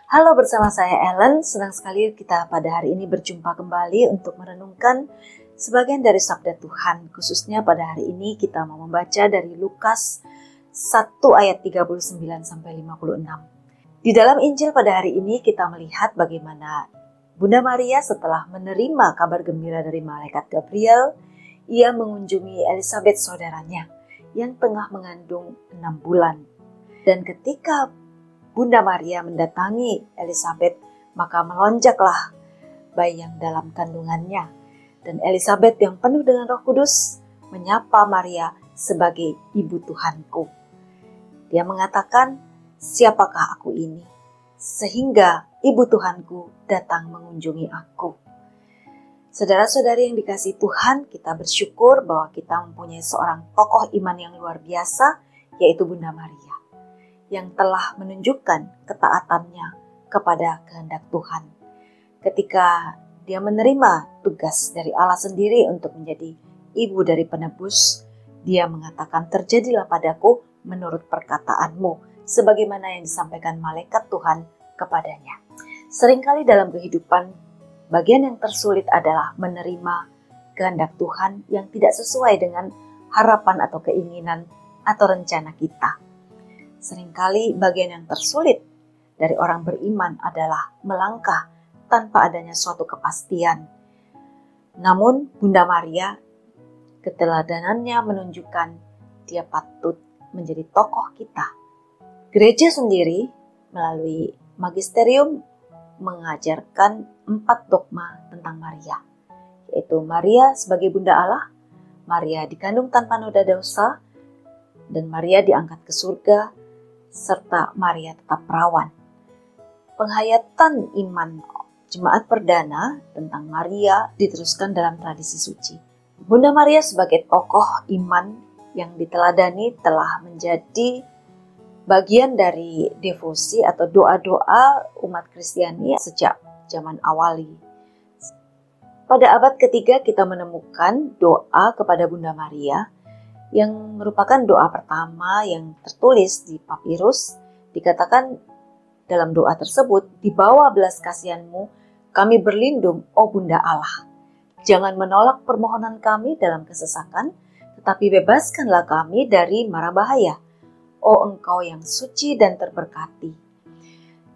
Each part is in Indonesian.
Halo, bersama saya Ellen. Senang sekali kita pada hari ini berjumpa kembali untuk merenungkan sebagian dari sabda Tuhan. Khususnya pada hari ini kita mau membaca dari Lukas 1 ayat 39 sampai 56. Di dalam Injil pada hari ini kita melihat bagaimana Bunda Maria setelah menerima kabar gembira dari malaikat Gabriel, ia mengunjungi Elisabet saudaranya yang tengah mengandung 6 bulan. Dan ketika Bunda Maria mendatangi Elisabet, maka melonjaklah bayi yang dalam kandungannya. Dan Elisabet yang penuh dengan Roh Kudus menyapa Maria sebagai Ibu Tuhanku. Dia mengatakan, "Siapakah aku ini? Sehingga Ibu Tuhanku datang mengunjungi aku." Saudara-saudari yang dikasihi Tuhan, kita bersyukur bahwa kita mempunyai seorang tokoh iman yang luar biasa, yaitu Bunda Maria, yang telah menunjukkan ketaatannya kepada kehendak Tuhan. Ketika dia menerima tugas dari Allah sendiri untuk menjadi ibu dari penebus, dia mengatakan, "Terjadilah padaku menurut perkataanmu," sebagaimana yang disampaikan malaikat Tuhan kepadanya. Seringkali dalam kehidupan, bagian yang tersulit adalah menerima kehendak Tuhan yang tidak sesuai dengan harapan atau keinginan atau rencana kita. Seringkali bagian yang tersulit dari orang beriman adalah melangkah tanpa adanya suatu kepastian. Namun Bunda Maria, keteladanannya menunjukkan dia patut menjadi tokoh kita. Gereja sendiri melalui magisterium mengajarkan 4 dogma tentang Maria, yaitu Maria sebagai Bunda Allah, Maria dikandung tanpa noda dosa, dan Maria diangkat ke surga, serta Maria tetap perawan. Penghayatan iman jemaat perdana tentang Maria diteruskan dalam tradisi suci. Bunda Maria sebagai tokoh iman yang diteladani telah menjadi bagian dari devosi atau doa-doa umat Kristiani sejak zaman awali. Pada abad ketiga kita menemukan doa kepada Bunda Maria yang merupakan doa pertama yang tertulis di papirus. Dikatakan dalam doa tersebut, "Di bawah belas kasihan-Mu kami berlindung, O Bunda Allah. Jangan menolak permohonan kami dalam kesesakan, tetapi bebaskanlah kami dari mara bahaya. O Engkau yang suci dan terberkati."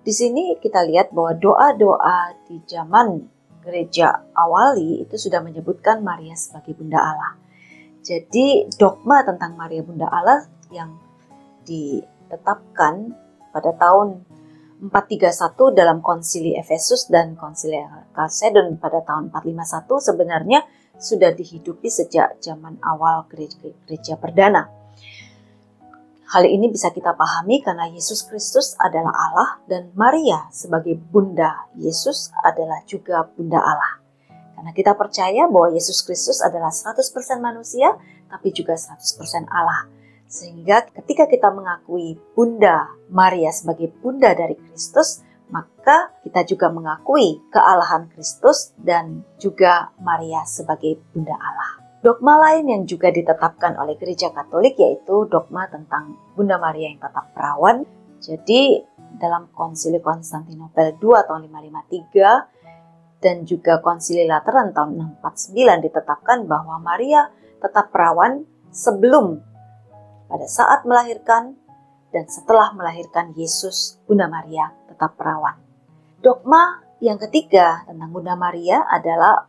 Di sini kita lihat bahwa doa-doa di zaman gereja awali itu sudah menyebutkan Maria sebagai Bunda Allah. Jadi dogma tentang Maria Bunda Allah yang ditetapkan pada tahun 431 dalam konsili Efesus dan konsili Kalsedon pada tahun 451 sebenarnya sudah dihidupi sejak zaman awal gereja perdana. Hal ini bisa kita pahami karena Yesus Kristus adalah Allah dan Maria sebagai Bunda Yesus adalah juga Bunda Allah. Karena kita percaya bahwa Yesus Kristus adalah 100% manusia, tapi juga 100% Allah. Sehingga ketika kita mengakui Bunda Maria sebagai Bunda dari Kristus, maka kita juga mengakui kealahan Kristus dan juga Maria sebagai Bunda Allah. Dogma lain yang juga ditetapkan oleh Gereja Katolik yaitu dogma tentang Bunda Maria yang tetap perawan. Jadi dalam Konsili Konstantinopel II tahun 553 dan juga Konsili Lateran tahun 649 ditetapkan bahwa Maria tetap perawan sebelum, pada saat melahirkan, dan setelah melahirkan Yesus, Bunda Maria tetap perawan. Dogma yang ketiga tentang Bunda Maria adalah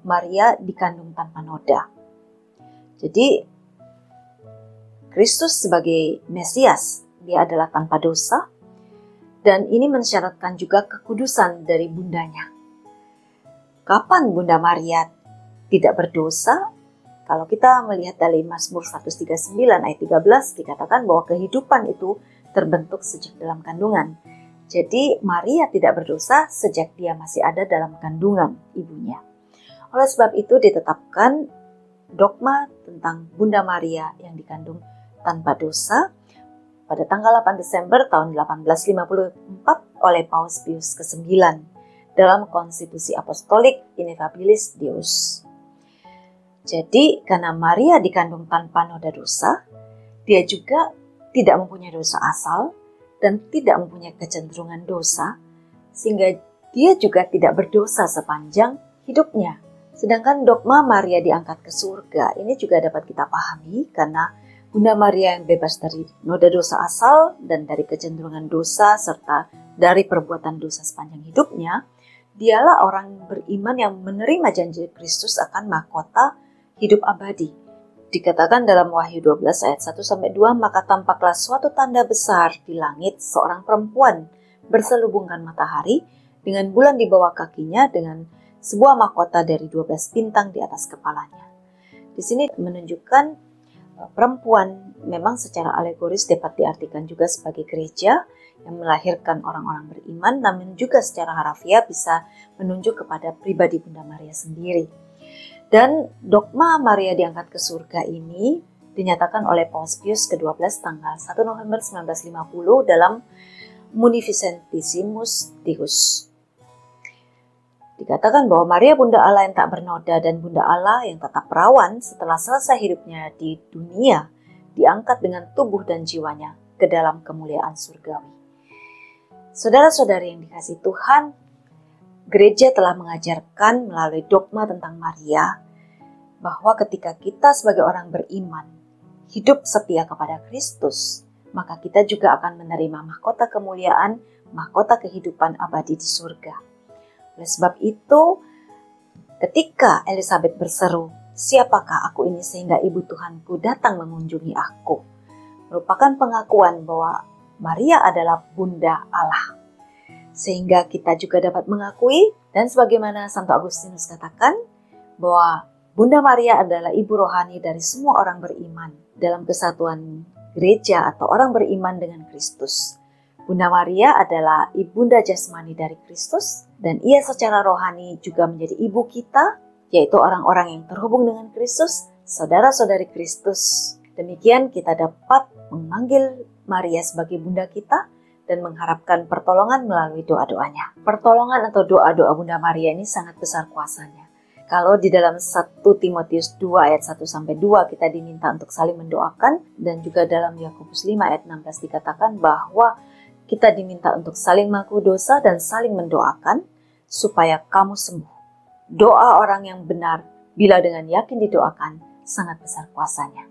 Maria dikandung tanpa noda. Jadi Kristus sebagai Mesias, dia adalah tanpa dosa, dan ini mensyaratkan juga kekudusan dari bundanya. Kapan Bunda Maria tidak berdosa? Kalau kita melihat dari Mazmur 139 ayat 13 dikatakan bahwa kehidupan itu terbentuk sejak dalam kandungan. Jadi Maria tidak berdosa sejak dia masih ada dalam kandungan ibunya. Oleh sebab itu ditetapkan dogma tentang Bunda Maria yang dikandung tanpa dosa pada tanggal 8 Desember tahun 1854 oleh Paus Pius ke-9 dalam Konstitusi Apostolik Ineffabilis Deus. Jadi karena Maria dikandung tanpa noda dosa, dia juga tidak mempunyai dosa asal dan tidak mempunyai kecenderungan dosa, sehingga dia juga tidak berdosa sepanjang hidupnya. Sedangkan dogma Maria diangkat ke surga ini juga dapat kita pahami karena Bunda Maria yang bebas dari noda dosa asal dan dari kecenderungan dosa serta dari perbuatan dosa sepanjang hidupnya, dialah orang beriman yang menerima janji Kristus akan mahkota hidup abadi. Dikatakan dalam Wahyu 12 ayat 1-2, maka tampaklah suatu tanda besar di langit, seorang perempuan berselubungkan matahari dengan bulan di bawah kakinya dengan sebuah mahkota dari 12 bintang di atas kepalanya. Di sini menunjukkan perempuan memang secara alegoris dapat diartikan juga sebagai gereja yang melahirkan orang-orang beriman, namun juga secara harafiah bisa menunjuk kepada pribadi Bunda Maria sendiri. Dan dogma Maria diangkat ke surga ini dinyatakan oleh Paus Pius ke-12 tanggal 1 November 1950 dalam Munificentissimus Deus. Dikatakan bahwa Maria Bunda Allah yang tak bernoda dan Bunda Allah yang tetap perawan setelah selesai hidupnya di dunia diangkat dengan tubuh dan jiwanya ke dalam kemuliaan surgawi. Saudara-saudari yang dikasihi Tuhan, gereja telah mengajarkan melalui dogma tentang Maria bahwa ketika kita sebagai orang beriman hidup setia kepada Kristus, maka kita juga akan menerima mahkota kemuliaan, mahkota kehidupan abadi di surga. Oleh sebab itu, ketika Elizabeth berseru, "Siapakah aku ini sehingga ibu Tuhanku datang mengunjungi aku?" merupakan pengakuan bahwa Maria adalah Bunda Allah. Sehingga kita juga dapat mengakui, dan sebagaimana Santo Agustinus katakan, bahwa Bunda Maria adalah ibu rohani dari semua orang beriman dalam kesatuan gereja atau orang beriman dengan Kristus. Bunda Maria adalah ibunda jasmani dari Kristus dan ia secara rohani juga menjadi ibu kita, yaitu orang-orang yang terhubung dengan Kristus, saudara-saudari Kristus. Demikian kita dapat memanggil Maria sebagai bunda kita dan mengharapkan pertolongan melalui doa-doanya. Pertolongan atau doa-doa Bunda Maria ini sangat besar kuasanya. Kalau di dalam 1 Timotius 2 ayat 1-2 kita diminta untuk saling mendoakan, dan juga dalam Yakobus 5 ayat 16 dikatakan bahwa kita diminta untuk saling mengaku dosa dan saling mendoakan supaya kamu sembuh. Doa orang yang benar bila dengan yakin didoakan sangat besar kuasanya.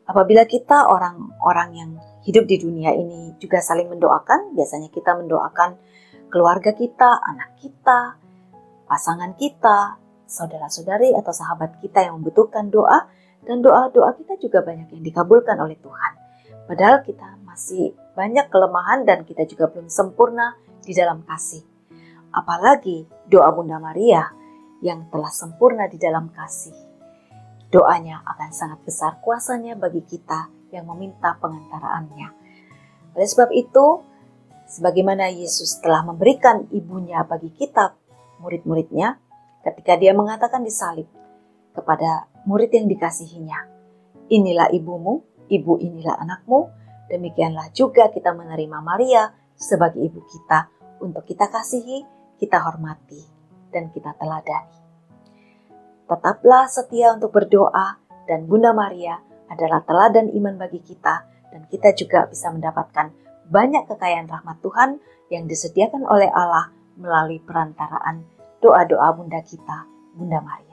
Apabila kita orang-orang yang hidup di dunia ini juga saling mendoakan, biasanya kita mendoakan keluarga kita, anak kita, pasangan kita, saudara-saudari atau sahabat kita yang membutuhkan doa, dan doa-doa kita juga banyak yang dikabulkan oleh Tuhan. Padahal kita masih banyak kelemahan dan kita juga belum sempurna di dalam kasih. Apalagi doa Bunda Maria yang telah sempurna di dalam kasih. Doanya akan sangat besar kuasanya bagi kita yang meminta pengantaraannya. Oleh sebab itu, sebagaimana Yesus telah memberikan ibunya bagi kita, murid-muridnya, ketika dia mengatakan di salib kepada murid yang dikasihinya, "Inilah ibumu, ibu inilah anakmu," demikianlah juga kita menerima Maria sebagai ibu kita untuk kita kasihi, kita hormati, dan kita teladani. Tetaplah setia untuk berdoa, dan Bunda Maria adalah teladan iman bagi kita, dan kita juga bisa mendapatkan banyak kekayaan rahmat Tuhan yang disediakan oleh Allah melalui perantaraan doa-doa Bunda kita, Bunda Maria.